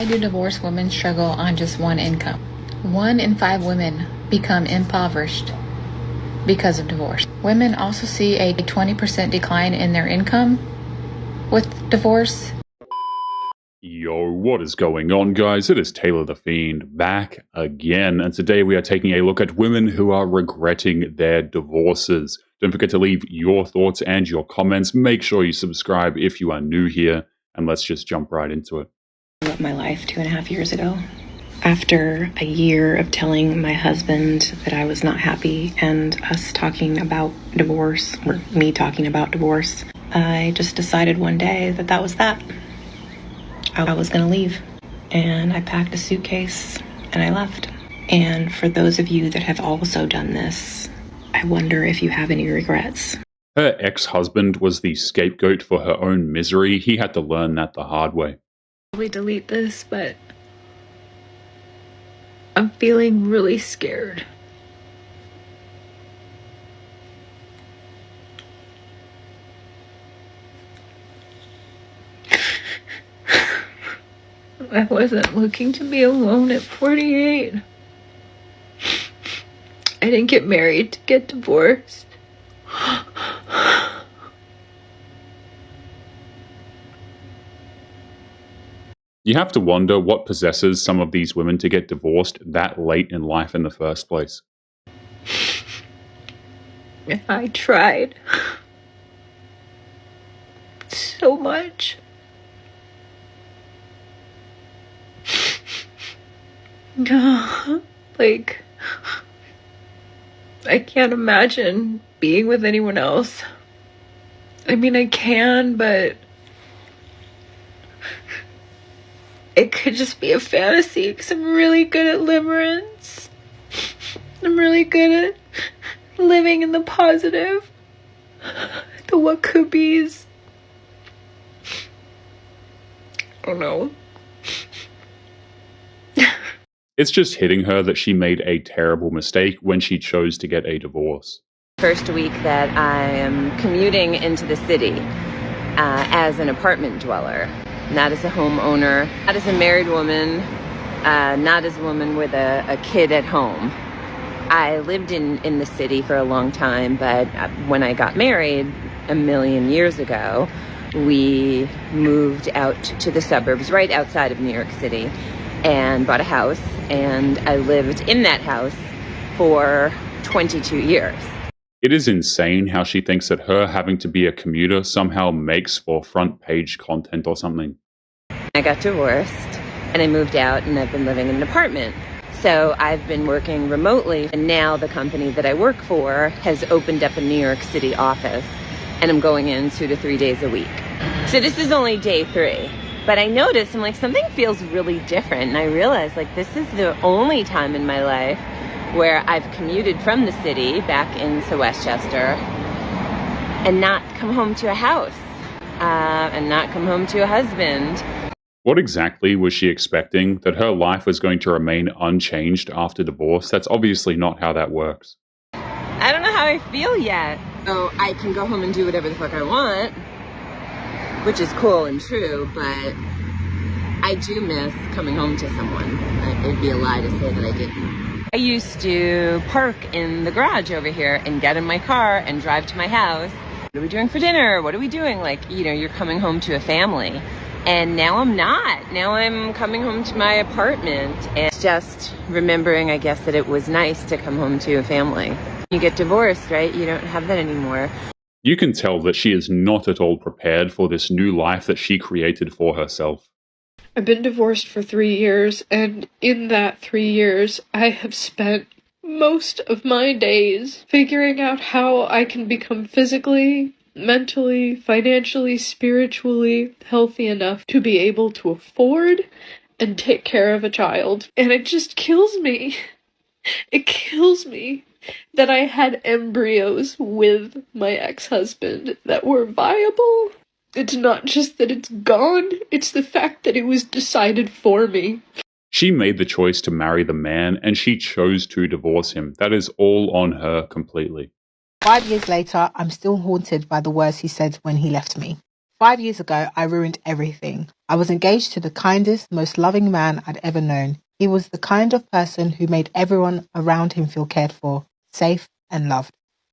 Why do divorced women struggle on just one income? 1 in 5 women become impoverished because of divorce. Women also see a 20% decline in their income with divorce. Yo, what is going on, guys? It is Taylor the Fiend back again, and today we are taking a look at women who are regretting their divorces. Don't forget to leave your thoughts and your comments. Make sure you subscribe if you are new here, and let's just jump right into it. Of my life 2.5 years ago. After a year of telling my husband that I was not happy and us talking about divorce, or me talking about divorce, I just decided one day that that was that. I was going to leave. And I packed a suitcase and I left. And for those of you that have also done this, I wonder if you have any regrets. Her ex-husband was the scapegoat for her own misery. He had to learn that the hard way. We delete this, but I'm feeling really scared. I wasn't looking to be alone at 48. I didn't get married to get divorced. You have to wonder what possesses some of these women to get divorced that late in life in the first place. I tried so much. Like, I can't imagine being with anyone else. I mean, I can, but it could just be a fantasy because I'm really good at limerence. I'm really good at living in the positive, the what could be's. I don't know. It's just hitting her that she made a terrible mistake when she chose to get a divorce. First week that I am commuting into the city as an apartment dweller, not as a homeowner, not as a married woman, not as a woman with a kid at home. I lived in the city for a long time, but when I got married a million years ago, we moved out to the suburbs right outside of New York City and bought a house, and I lived in that house for 22 years. It is insane how she thinks that her having to be a commuter somehow makes for front page content or something. I got divorced and I moved out and I've been living in an apartment. So I've been working remotely, and now the company that I work for has opened up a New York City office and I'm going in 2 to 3 days a week. So this is only day 3. But I noticed, I'm like, something feels really different. And I realized, like, this is the only time in my life where I've commuted from the city back into Westchester and not come home to a house and not come home to a husband. What exactly was she expecting? That her life was going to remain unchanged after divorce? That's obviously not how that works. I don't know how I feel yet. So I can go home and do whatever the fuck I want, which is cool and true, but I do miss coming home to someone. It'd be a lie to say that I didn't. I used to park in the garage over here and get in my car and drive to my house. What are we doing for dinner? What are we doing? Like, you know, you're coming home to a family. And now I'm not. Now I'm coming home to my apartment. And just remembering, I guess, that it was nice to come home to a family. You get divorced, right? You don't have that anymore. You can tell that she is not at all prepared for this new life that she created for herself. I've been divorced for 3 years, and in that 3 years, I have spent most of my days figuring out how I can become physically, mentally, financially, spiritually healthy enough to be able to afford and take care of a child. And it just kills me. It kills me that I had embryos with my ex-husband that were viable. It's not just that it's gone, it's the fact that it was decided for me. She made the choice to marry the man, and she chose to divorce him. That is all on her completely. 5 years later, I'm still haunted by the words he said when he left me. 5 years ago, I ruined everything. I was engaged to the kindest, most loving man I'd ever known. He was the kind of person who made everyone around him feel cared for, safe, and loved.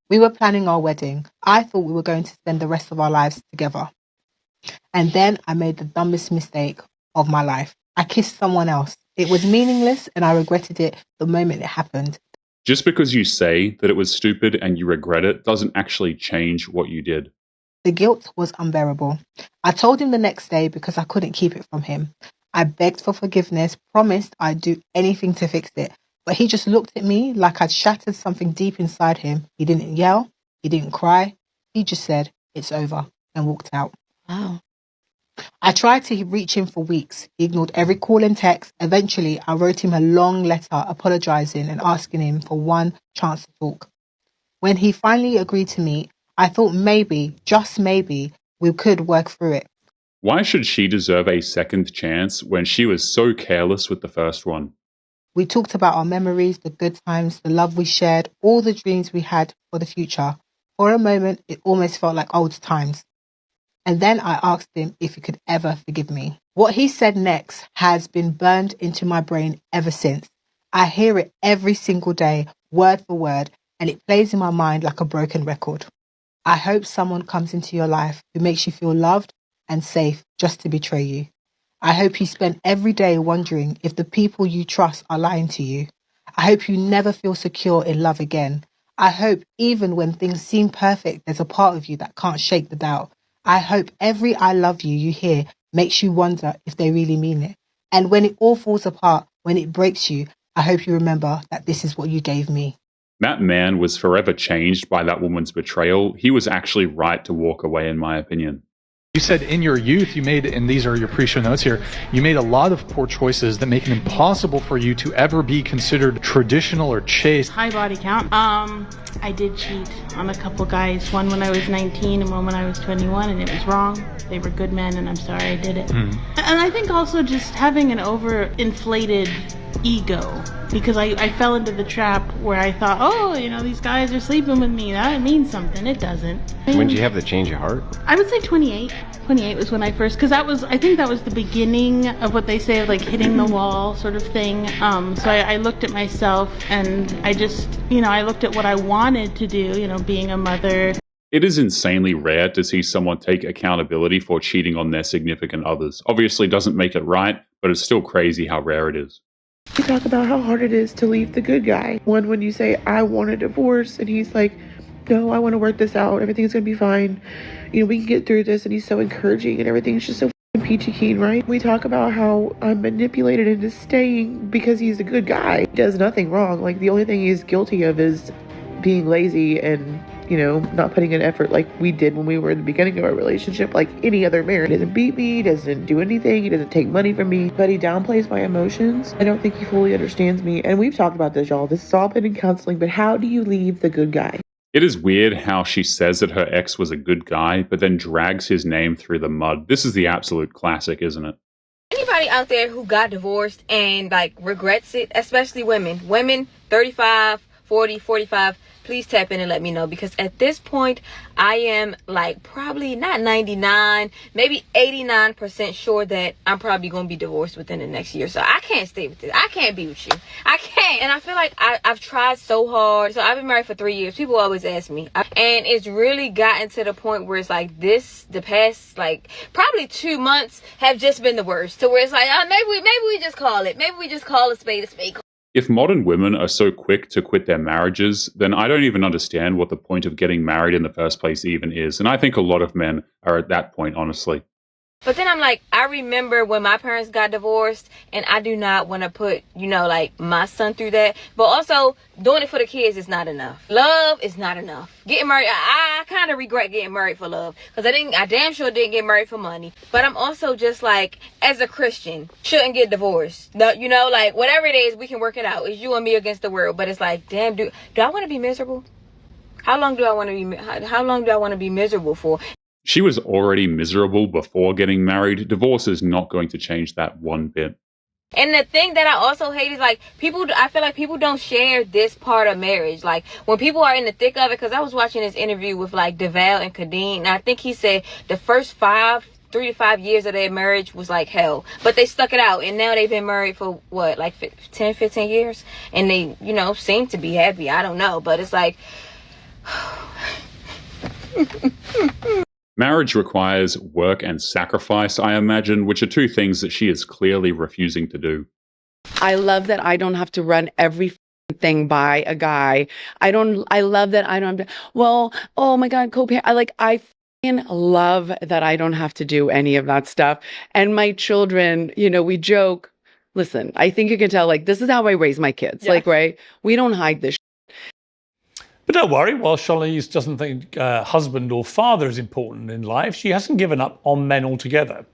We were planning our wedding. I thought we were going to spend the rest of our lives together. And then I made the dumbest mistake of my life. I kissed someone else. It was meaningless and I regretted it the moment it happened. Just because you say that it was stupid and you regret it doesn't actually change what you did. The guilt was unbearable. I told him the next day because I couldn't keep it from him. I begged for forgiveness, promised I'd do anything to fix it, but he just looked at me like I'd shattered something deep inside him. He didn't yell, he didn't cry, he just said, "It's over," and walked out. Wow. I tried to reach him for weeks. He ignored every call and text. Eventually, I wrote him a long letter apologizing and asking him for one chance to talk. When he finally agreed to meet, I thought maybe, just maybe, we could work through it. Why should she deserve a second chance when she was so careless with the first one? We talked about our memories, the good times, the love we shared, all the dreams we had for the future. For a moment, it almost felt like old times. And then I asked him if he could ever forgive me. What he said next has been burned into my brain ever since. I hear it every single day, word for word, and it plays in my mind like a broken record. I hope someone comes into your life who makes you feel loved and safe just to betray you. I hope you spend every day wondering if the people you trust are lying to you. I hope you never feel secure in love again. I hope even when things seem perfect, there's a part of you that can't shake the doubt. I hope every "I love you" you hear makes you wonder if they really mean it. And when it all falls apart, when it breaks you, I hope you remember that this is what you gave me. That man was forever changed by that woman's betrayal. He was actually right to walk away, in my opinion. You said in your youth you made, and these are your pre-show notes here, you made a lot of poor choices that make it impossible for you to ever be considered traditional or chaste. High body count. I did cheat on a couple guys, one when I was 19 and one when I was 21, and it was wrong. They were good men, and I'm sorry I did it. And I think also just having an overinflated ego, because I fell into the trap where I thought, oh, these guys are sleeping with me. That means something. It doesn't. When did you have the change of heart? I would say 28. 28 was when I first, because I think that was the beginning of what they say of like hitting the wall sort of thing. So I looked at myself and I just, I looked at what I wanted to do, being a mother. It is insanely rare to see someone take accountability for cheating on their significant others. Obviously doesn't make it right, but it's still crazy how rare it is. You talk about how hard it is to leave the good guy. One, when you say, "I want a divorce," and he's like, "No, I want to work this out. Everything's going to be fine. We can get through this." And he's so encouraging and everything's just so peachy keen, right? We talk about how I'm manipulated into staying because he's a good guy. He does nothing wrong. Like, the only thing he's guilty of is being lazy and, not putting in effort like we did when we were in the beginning of our relationship, like any other marriage. He doesn't beat me, he doesn't do anything, he doesn't take money from me, but he downplays my emotions. I don't think he fully understands me. And we've talked about this, y'all. This has all been in counseling, but how do you leave the good guy? It is weird how she says that her ex was a good guy, but then drags his name through the mud. This is the absolute classic, isn't it? Anybody out there who got divorced and regrets it, especially women 35, 40, 45, please tap in and let me know, because at this point I am probably not 99, maybe 89% sure that I'm probably going to be divorced within the next year. So I can't stay with this. I can't be with you. I can't. And I feel like I've tried so hard. So I've been married for 3 years. People always ask me. And it's really gotten to the point where it's the past probably 2 months have just been the worst. To where it's maybe we just call it. Maybe we just call a spade a spade. If modern women are so quick to quit their marriages, then I don't even understand what the point of getting married in the first place even is. And I think a lot of men are at that point, honestly. But then I'm I remember when my parents got divorced, and I do not want to put, my son through that. But also, doing it for the kids is not enough. Love is not enough. Getting married, I kind of regret getting married for love, because I damn sure didn't get married for money. But I'm also just as a Christian, shouldn't get divorced. No, whatever it is, we can work it out. It's you and me against the world. But it's damn, do I want to be miserable? How long do I want to be miserable for? She was already miserable before getting married. Divorce is not going to change that one bit. And the thing that I also hate is like I feel like people don't share this part of marriage. Like when people are in the thick of it, because I was watching this interview with like DeVal and Kadeen, and I think he said the first 3 to 5 years of their marriage was like hell, but they stuck it out, and now they've been married for what, like 10, 15 years, and they, seem to be happy. I don't know, but it's like Marriage requires work and sacrifice, I imagine, which are two things that she is clearly refusing to do. I love that I don't have to run every thing by a guy. I love that I don't have to, well, oh my God, co-parent. I love that I don't have to do any of that stuff. And my children, we joke, listen, I think you can tell, like, this is how I raise my kids. Yeah. Like, right? We don't hide this. But don't worry, while Charlize doesn't think husband or father is important in life, she hasn't given up on men altogether.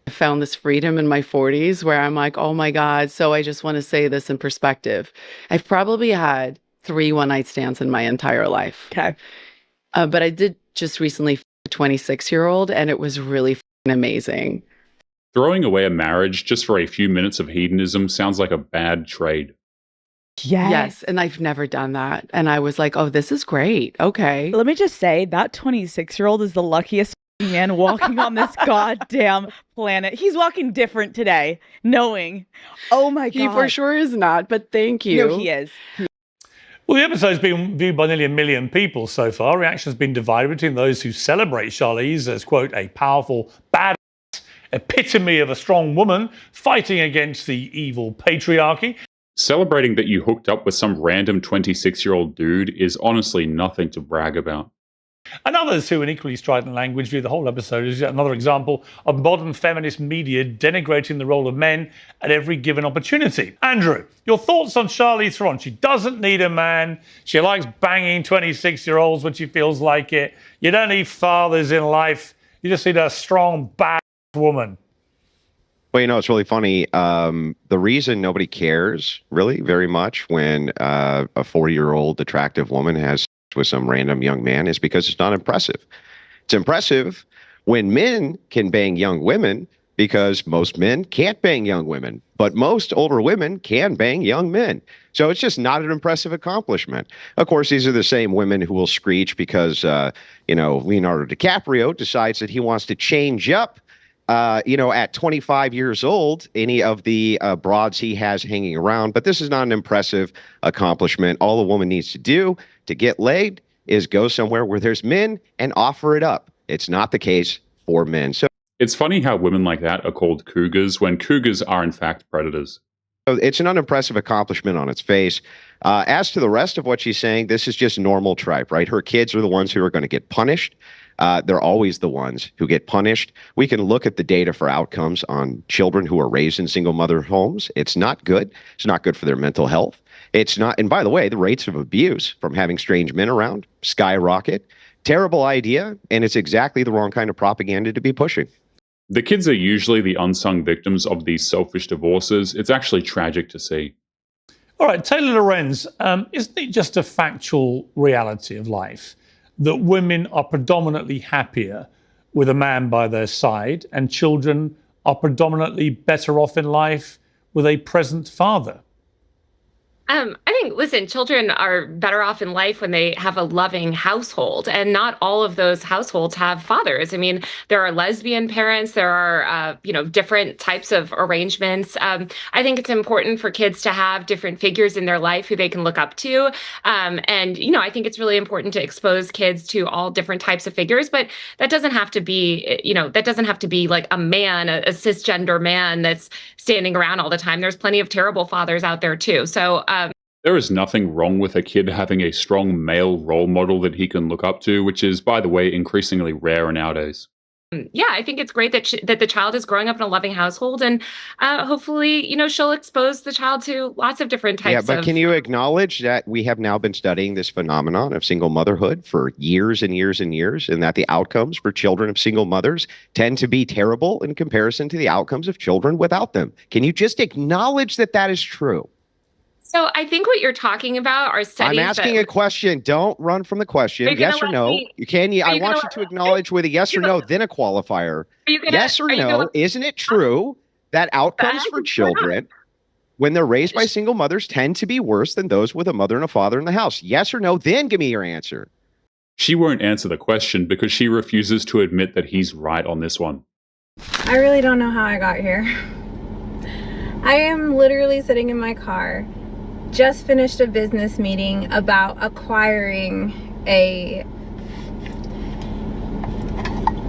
I found this freedom in my 40s where I'm like, oh my God. So I just want to say this in perspective. I've probably had 3 one-night stands in my entire life. Okay. But I did just recently a 26-year-old, and it was really amazing. Throwing away a marriage just for a few minutes of hedonism sounds like a bad trade. Yes, and I've never done that. And I was like, oh, this is great. Okay. Let me just say that 26-year-old is the luckiest man walking on this goddamn planet. He's walking different today, knowing, oh my God. He for sure is not, but thank you. No, he is. Well, the episode's been viewed by nearly 1 million people so far. Reaction has been divided between those who celebrate Charlize as, quote, a powerful, badass, epitome of a strong woman fighting against the evil patriarchy. Celebrating that you hooked up with some random 26-year-old dude is honestly nothing to brag about. And others who, in equally strident language, view the whole episode as yet another example of modern feminist media denigrating the role of men at every given opportunity. Andrew, your thoughts on Charlize Theron? She doesn't need a man. She likes banging 26-year-olds when she feels like it. You don't need fathers in life. You just need a strong, bad woman. Well, it's really funny. The reason nobody cares, really, very much when a 40-year-old attractive woman has with some random young man is because it's not impressive. It's impressive when men can bang young women because most men can't bang young women, but most older women can bang young men. So it's just not an impressive accomplishment. Of course, these are the same women who will screech because, Leonardo DiCaprio decides that he wants to change up at 25 years old, any of the broads he has hanging around. But this is not an impressive accomplishment. All a woman needs to do to get laid is go somewhere where there's men and offer it up. It's not the case for men. So it's funny how women like that are called cougars when cougars are in fact predators. It's an unimpressive accomplishment on its face. As to the rest of what she's saying, this is just normal tripe, right? Her kids are the ones who are going to get punished. They're always the ones who get punished. We can look at the data for outcomes on children who are raised in single mother homes. It's not good. It's not good for their mental health. It's not. And by the way, the rates of abuse from having strange men around skyrocket. Terrible idea. And it's exactly the wrong kind of propaganda to be pushing. The kids are usually the unsung victims of these selfish divorces. It's actually tragic to see. All right, Taylor Lorenz, isn't it just a factual reality of life that women are predominantly happier with a man by their side and children are predominantly better off in life with a present father? I think, listen, children are better off in life when they have a loving household, and not all of those households have fathers. I mean, there are lesbian parents, there are, different types of arrangements. I think it's important for kids to have different figures in their life who they can look up to. I think it's really important to expose kids to all different types of figures, but that doesn't have to be, like a man, a cisgender man that's standing around all the time. There's plenty of terrible fathers out there too. So, there is nothing wrong with a kid having a strong male role model that he can look up to, which is, by the way, increasingly rare nowadays. Yeah, I think it's great that the child is growing up in a loving household, and hopefully, she'll expose the child to lots of different types. Yeah, but can you acknowledge that we have now been studying this phenomenon of single motherhood for years and years and years, and that the outcomes for children of single mothers tend to be terrible in comparison to the outcomes of children without them? Can you just acknowledge that that is true? So I think what you're talking about are studies. I'm asking a question. Don't run from the question. Yes or no? I want you to acknowledge with a yes or no, then a qualifier. Yes or no? Isn't it true that outcomes for children when they're raised by single mothers tend to be worse than those with a mother and a father in the house. Yes or no? Then give me your answer. She won't answer the question because she refuses to admit that he's right on this one. I really don't know how I got here. I am literally sitting in my car, just finished a business meeting about acquiring a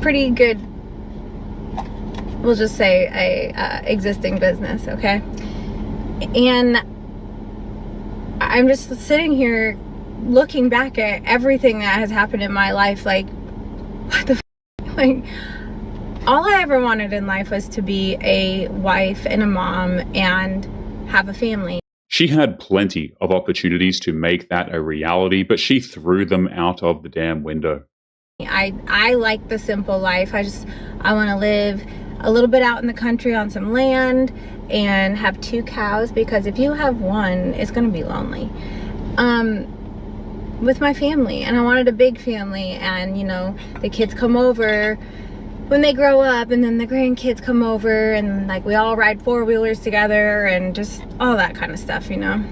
pretty good, we'll just say a existing business, okay? And I'm just sitting here looking back at everything that has happened in my life, like, what the f? Like, all I ever wanted in life was to be a wife and a mom and have a family. She had plenty of opportunities to make that a reality, but she threw them out of the damn window. I like the simple life. I want to live a little bit out in the country on some land and have 2 cows, because if you have one, it's going to be lonely. With my family, and I wanted a big family, and you know, the kids come over when they grow up, and then the grandkids come over, and like we all ride 4-wheelers together, and just all that kind of stuff, you know.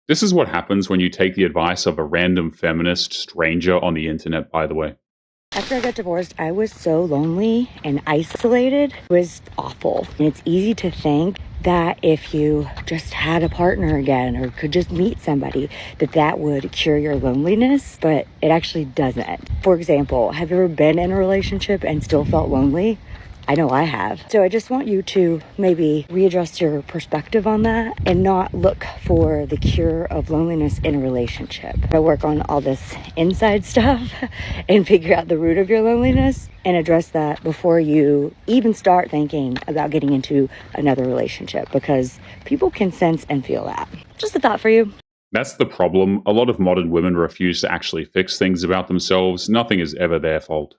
This is what happens when you take the advice of a random feminist stranger on the internet, by the way. After I got divorced, I was so lonely and isolated. It was awful. And it's easy to think that if you just had a partner again or could just meet somebody, that would cure your loneliness, but it actually doesn't. For example, have you ever been in a relationship and still felt lonely? I know I have. So I just want you to maybe readjust your perspective on that and not look for the cure of loneliness in a relationship. I work on all this inside stuff and figure out the root of your loneliness and address that before you even start thinking about getting into another relationship, because people can sense and feel that. Just a thought for you. That's the problem. A lot of modern women refuse to actually fix things about themselves. Nothing is ever their fault.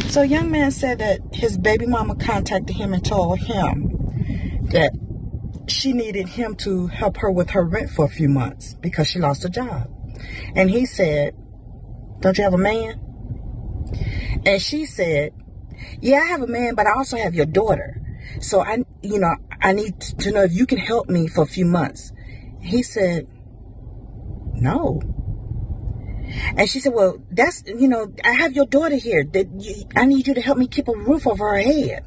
So a young man said that his baby mama contacted him and told him that she needed him to help her with her rent for a few months because she lost her job. And he said, "Don't you have a man?" And she said, "Yeah, I have a man, but I also have your daughter. So I need to know if you can help me for a few months." He said, "No." And she said, "Well, I have your daughter here. I need you to help me keep a roof over her head."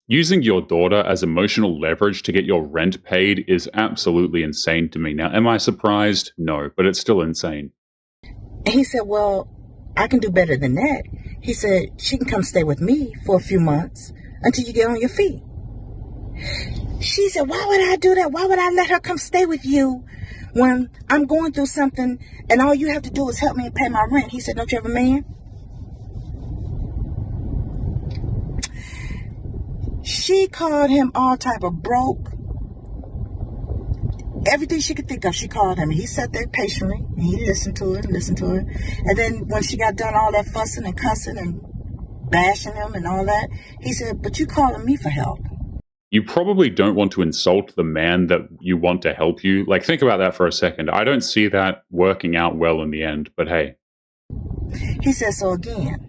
Using your daughter as emotional leverage to get your rent paid is absolutely insane to me. Now, am I surprised? No, but it's still insane. And he said, "Well, I can do better than that." He said, "She can come stay with me for a few months until you get on your feet." She said, "Why would I do that? Why would I let her come stay with you when I'm going through something and all you have to do is help me pay my rent?" He said, "Don't you have a man?" She called him all type of broke. Everything she could think of, she called him. He sat there patiently, and he listened to her. And then when she got done all that fussing and cussing and bashing him and all that, he said, "But you calling me for help." You probably don't want to insult the man that you want to help you. Like, think about that for a second. I don't see that working out well in the end, but hey. He said, "So again,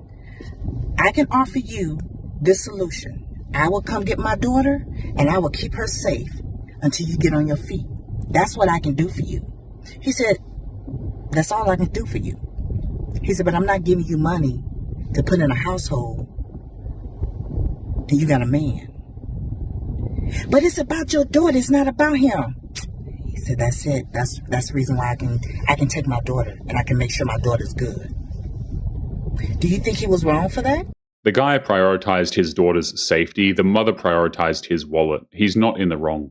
I can offer you this solution. I will come get my daughter, and I will keep her safe until you get on your feet. That's what I can do for you." He said, "That's all I can do for you." He said, "But I'm not giving you money to put in a household, and you got a man. But it's about your daughter. It's not about him." He said, "That's it. That's the reason why I can take my daughter, and I can make sure my daughter's good." Do you think he was wrong for that? The guy prioritized his daughter's safety. The mother prioritized his wallet. He's not in the wrong.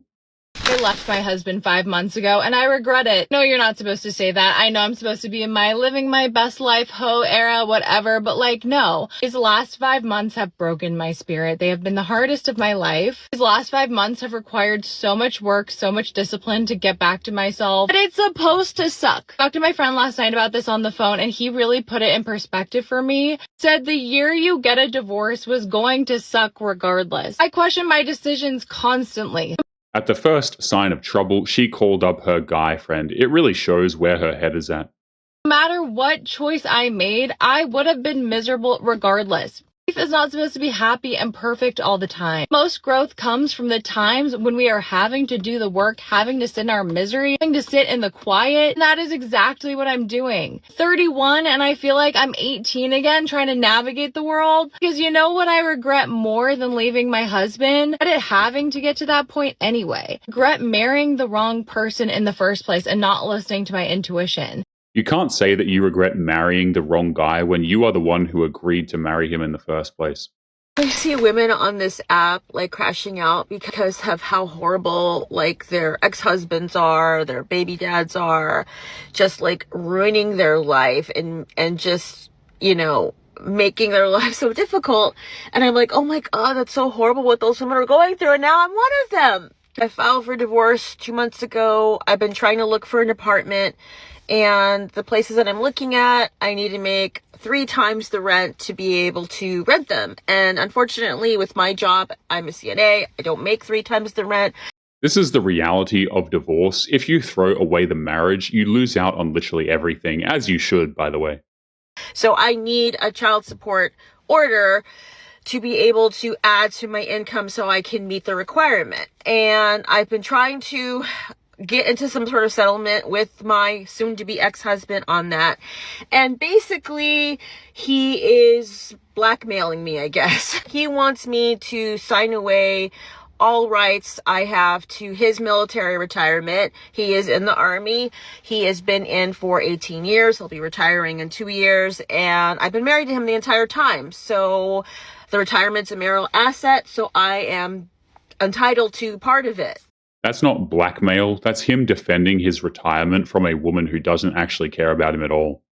I left my husband 5 months ago and I regret it. No, you're not supposed to say that. I know I'm supposed to be in my living my best life, hoe era, whatever, but like, no. These last 5 months have broken my spirit. They have been the hardest of my life. These last 5 months have required so much work, so much discipline to get back to myself. But it's supposed to suck. I talked to my friend last night about this on the phone and he really put it in perspective for me. Said the year you get a divorce was going to suck regardless. I question my decisions constantly. At the first sign of trouble, she called up her guy friend. It really shows where her head is at. No matter what choice I made, I would have been miserable regardless. Life is not supposed to be happy and perfect all the time. Most growth comes from the times when we are having to do the work, having to sit in our misery, having to sit in the quiet. And that is exactly what I'm doing. 31 and I feel like I'm 18 again trying to navigate the world. Because you know what I regret more than leaving my husband? I regret having to get to that point anyway. I regret marrying the wrong person in the first place and not listening to my intuition. You can't say that you regret marrying the wrong guy when you are the one who agreed to marry him in the first place. I see women on this app like crashing out because of how horrible like their ex-husbands are, their baby dads are, just like ruining their life and just, you know, making their life so difficult. And I'm like, oh my God, that's so horrible what those women are going through. And now I'm one of them. I filed for divorce 2 months ago. I've been trying to look for an apartment. And the places that I'm looking at, I need to make 3 times the rent to be able to rent them. And unfortunately, with my job, I'm a CNA. I don't make 3 times the rent. This is the reality of divorce. If you throw away the marriage, you lose out on literally everything, as you should, by the way. So I need a child support order to be able to add to my income so I can meet the requirement. And I've been trying to get into some sort of settlement with my soon-to-be ex-husband on that. And basically, he is blackmailing me, I guess. He wants me to sign away all rights I have to his military retirement. He is in the Army. He has been in for 18 years. He'll be retiring in 2 years. And I've been married to him the entire time. So the retirement's a marital asset, so I am entitled to part of it. That's not blackmail. That's him defending his retirement from a woman who doesn't actually care about him at all.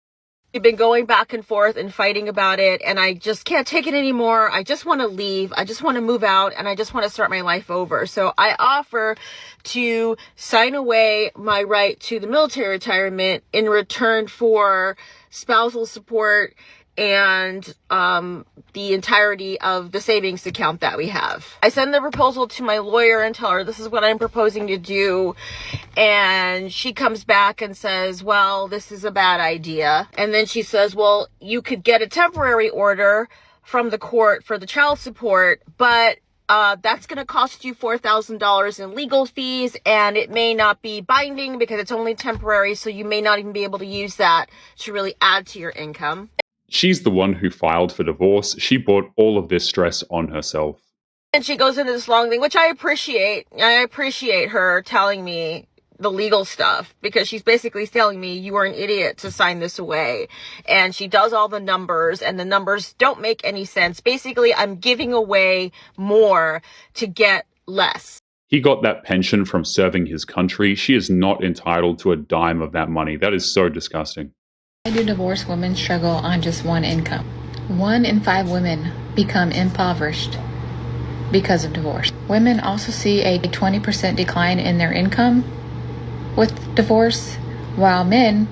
We've been going back and forth and fighting about it, and I just can't take it anymore. I just want to leave. I just want to move out, and I just want to start my life over. So I offer to sign away my right to the military retirement in return for spousal support and the entirety of the savings account that we have. I send the proposal to my lawyer and tell her this is what I'm proposing to do. And she comes back and says, well, this is a bad idea. And then she says, well, you could get a temporary order from the court for the child support, but that's going to cost you $4,000 in legal fees, and it may not be binding because it's only temporary, so you may not even be able to use that to really add to your income. She's the one who filed for divorce. She brought all of this stress on herself. And she goes into this long thing, which I appreciate. I appreciate her telling me the legal stuff because she's basically telling me you are an idiot to sign this away. And she does all the numbers, and the numbers don't make any sense. Basically, I'm giving away more to get less. He got that pension from serving his country. She is not entitled to a dime of that money. That is so disgusting. Why do divorced women struggle on just one income? 1 in 5 women become impoverished because of divorce. Women also see a 20% decline in their income with divorce, while men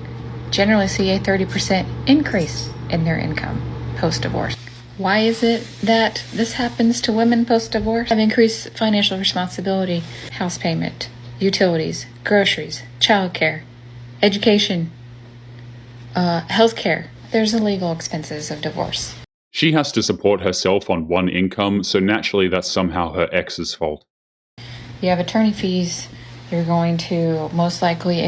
generally see a 30% increase in their income post-divorce. Why is it that this happens to women post-divorce? Have increased financial responsibility, house payment, utilities, groceries, childcare, education, healthcare. There's the legal expenses of divorce. She has to support herself on one income, so naturally that's somehow her ex's fault. You have attorney fees. You're going to most likely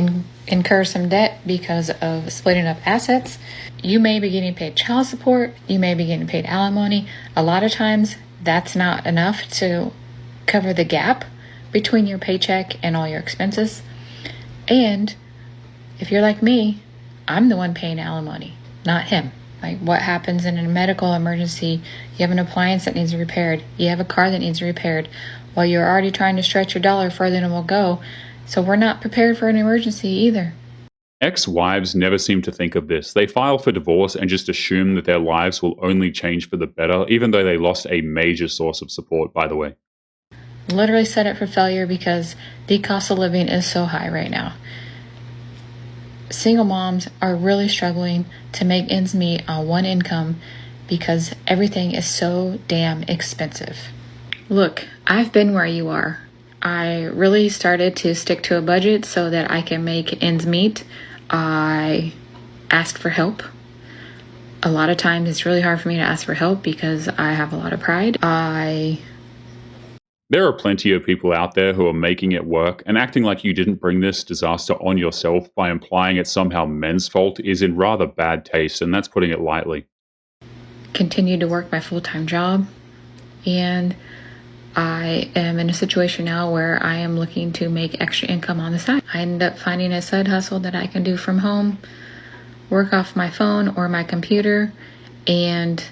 incur some debt because of splitting up assets. You may be getting paid child support. You may be getting paid alimony. A lot of times that's not enough to cover the gap between your paycheck and all your expenses. And if you're like me, I'm the one paying alimony, not him. Like, what happens in a medical emergency? You have an appliance that needs repaired. You have a car that needs repaired. Well, you're already trying to stretch your dollar further than it will go. So we're not prepared for an emergency either. Ex-wives never seem to think of this. They file for divorce and just assume that their lives will only change for the better, even though they lost a major source of support, by the way. Literally set up for failure because the cost of living is so high right now. Single moms are really struggling to make ends meet on one income because everything is so damn expensive. Look, I've been where you are. I really started to stick to a budget so that I can make ends meet. I asked for help. A lot of times it's really hard for me to ask for help because I have a lot of pride. There are plenty of people out there who are making it work, and acting like you didn't bring this disaster on yourself by implying it's somehow men's fault is in rather bad taste, and that's putting it lightly. Continue to work my full-time job, and I am in a situation now where I am looking to make extra income on the side. I ended up finding a side hustle that I can do from home, work off my phone or my computer, and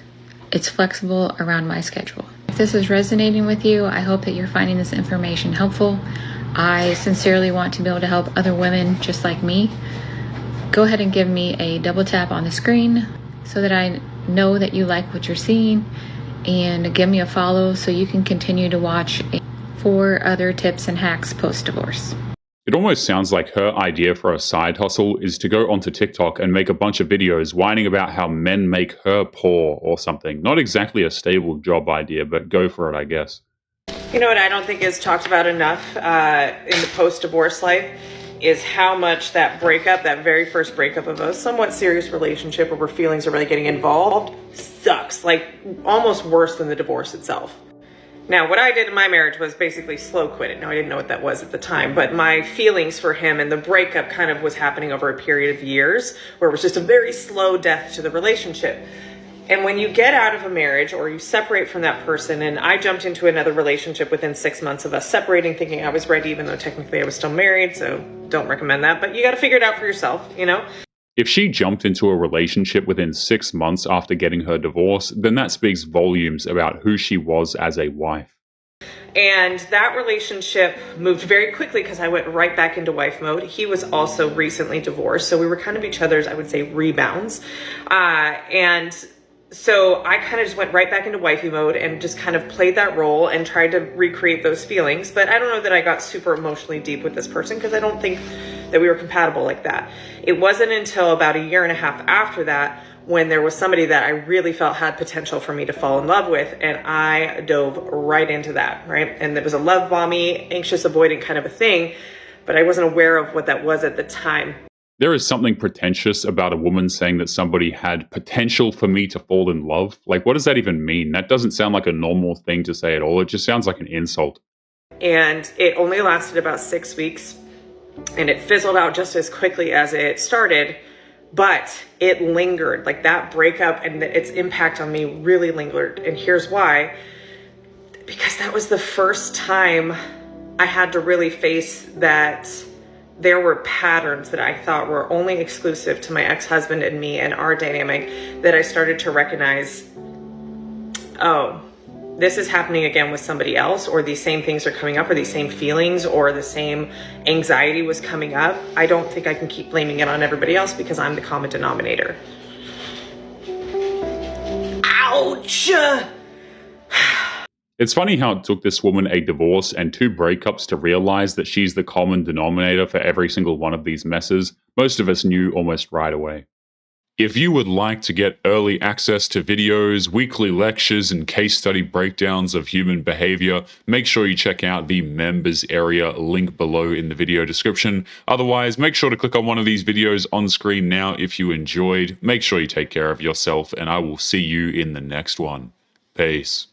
it's flexible around my schedule. If this is resonating with you, I hope that you're finding this information helpful. I sincerely want to be able to help other women just like me. Go ahead and give me a double tap on the screen so that I know that you like what you're seeing, and give me a follow so you can continue to watch for other tips and hacks post-divorce. It almost sounds like her idea for a side hustle is to go onto TikTok and make a bunch of videos whining about how men make her poor or something. Not exactly a stable job idea, but go for it, I guess. You know what I don't think is talked about enough in the post-divorce life is how much that breakup, that very first breakup of a somewhat serious relationship where feelings are really getting involved, sucks. Like almost worse than the divorce itself. Now, what I did in my marriage was basically slow quit it. Now, I didn't know what that was at the time, but my feelings for him and the breakup kind of was happening over a period of years where it was just a very slow death to the relationship. And when you get out of a marriage or you separate from that person, and I jumped into another relationship within 6 months of us separating, thinking I was ready, even though technically I was still married, so don't recommend that, but you got to figure it out for yourself, you know? If she jumped into a relationship within 6 months after getting her divorce, then that speaks volumes about who she was as a wife. And that relationship moved very quickly because I went right back into wife mode. He was also recently divorced, so we were kind of each other's, I would say, rebounds. And so I kind of just went right back into wifey mode and just kind of played that role and tried to recreate those feelings. But I don't know that I got super emotionally deep with this person because I don't think that we were compatible like that. It wasn't until about a year and a half after that when there was somebody that I really felt had potential for me to fall in love with, and I dove right into that, right? And it was a love bombing, anxious avoidant kind of a thing, but I wasn't aware of what that was at the time. There is something pretentious about a woman saying that somebody had potential for me to fall in love. Like, what does that even mean? That doesn't sound like a normal thing to say at all. It just sounds like an insult. And it only lasted about 6 weeks, and it fizzled out just as quickly as it started, but it lingered. Like that breakup and its impact on me really lingered. And here's why. Because that was the first time I had to really face that there were patterns that I thought were only exclusive to my ex-husband and me and our dynamic that I started to recognize, oh, this is happening again with somebody else, or these same things are coming up, or these same feelings, or the same anxiety was coming up. I don't think I can keep blaming it on everybody else because I'm the common denominator. Ouch! It's funny how it took this woman a divorce and 2 breakups to realize that she's the common denominator for every single one of these messes. Most of us knew almost right away. If you would like to get early access to videos, weekly lectures, and case study breakdowns of human behavior, make sure you check out the members area link below in the video description. Otherwise, make sure to click on one of these videos on screen now if you enjoyed. Make sure you take care of yourself, and I will see you in the next one. Peace.